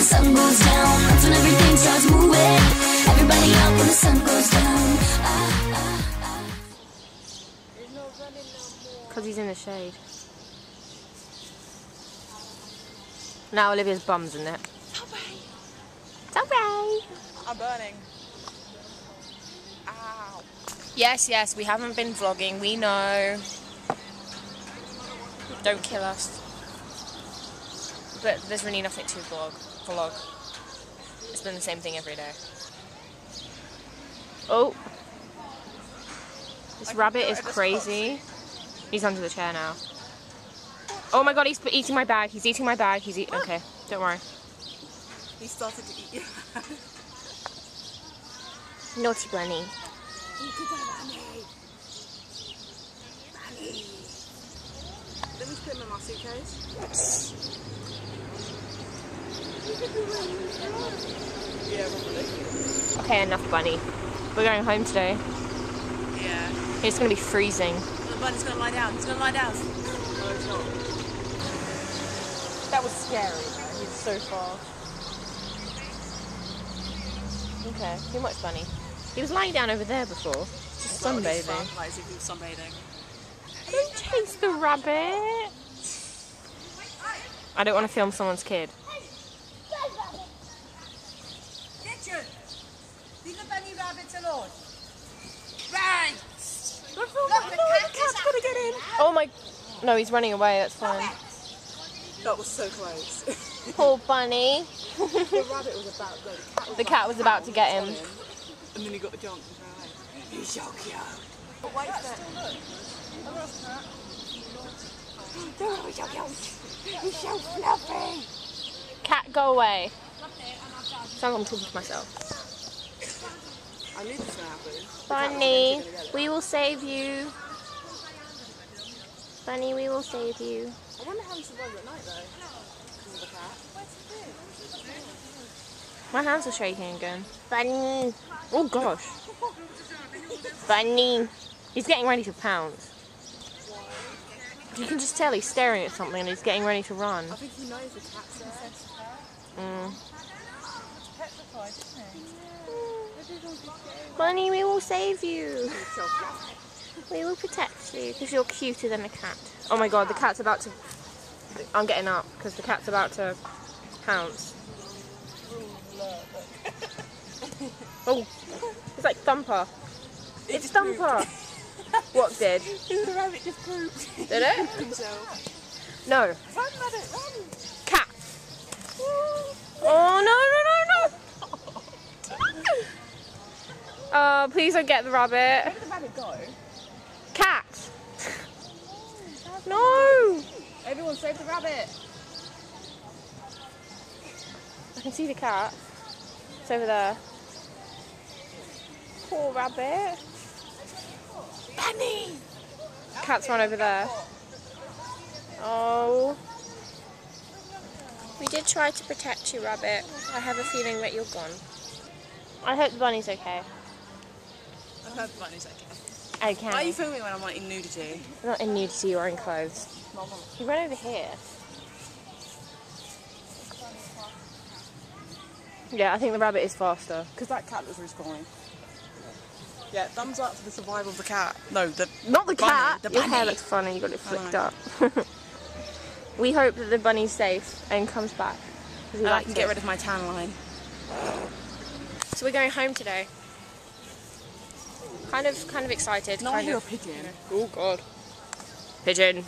sun goes down. That's when everything starts moving. Everybody up when the sun goes down. Because he's in the shade. Now Olivia's bum's in it. It's okay. I'm burning. Ow. Yes, yes, we haven't been vlogging, we know. Don't kill us. But there's really nothing to vlog. It's been the same thing every day. Oh. This rabbit is crazy. He's under the chair now. Oh my god, he's eating my bag. He's eating my bag. He's eating. Okay, don't worry. He started to eat you. Naughty bunny. Let me put him in my suitcase. Yeah, probably. Okay, enough bunny. We're going home today. Yeah. It's going to be freezing. The bunny's going to lie down. He's going to lie down. No, it's not. That was scary, though. He's so fast. Okay, too much bunny. He was lying down over there before. Just sunbathing. Like as if he was sunbathing. Don't chase the rabbit. I don't want to film someone's kid. Kitchen! Leave the bunny rabbits alone. Right! Look, the cat's gonna get in. Oh my... No, he's running away, that's fine. That was so close. Poor bunny. The rabbit was about to... The cat was about to get him. And then he got the jump and ran away. He's so cute. Wait a minute. Oh, he's so cute. He's so fluffy. Cat, go away. Sounds like I'm talking to myself. I knew this was going to happen. Bunny, we will save you. Bunny, we will save you. I wonder how he survived at night though. Because of the cat. My hands are shaking again. Bunny. Oh gosh. Bunny. He's getting ready to pounce. You can just tell he's staring at something and he's getting ready to run. I think he knows the cat's there. Petrified, isn't he? Bunny, we will save you. We will protect you because you're cuter than a cat. Oh my god, the cat's about to... I'm getting up because the cat's about to pounce. Oh, it's like Thumper. It's Thumper. What did? The rabbit just pooped. Did it? Himself. No. Run, rabbit, run. Cat. Oh no. Oh, please don't get the rabbit. Where did the rabbit go? Cat. No. Everyone save the rabbit. I can see the cat. It's over there. Poor rabbit. Bunny. Cat's run over there. Oh. We did try to protect you, rabbit. I have a feeling that you're gone. I hope the bunny's okay. I hope the bunny's okay. Okay. Why are you filming when I'm like in nudity? Not in nudity or in clothes. You run over here. Yeah, I think the rabbit is faster. Because that cat looks really scrawny. Yeah, thumbs up for the survival of the cat. No, Not the bunny, cat. the Your bunny. hair looks funny. You got it flicked up. We hope that the bunny's safe and comes back. I can get rid of my tan line. So we're going home today. Kind of excited. Not kind hear a of. pigeon. Oh god. Pigeon.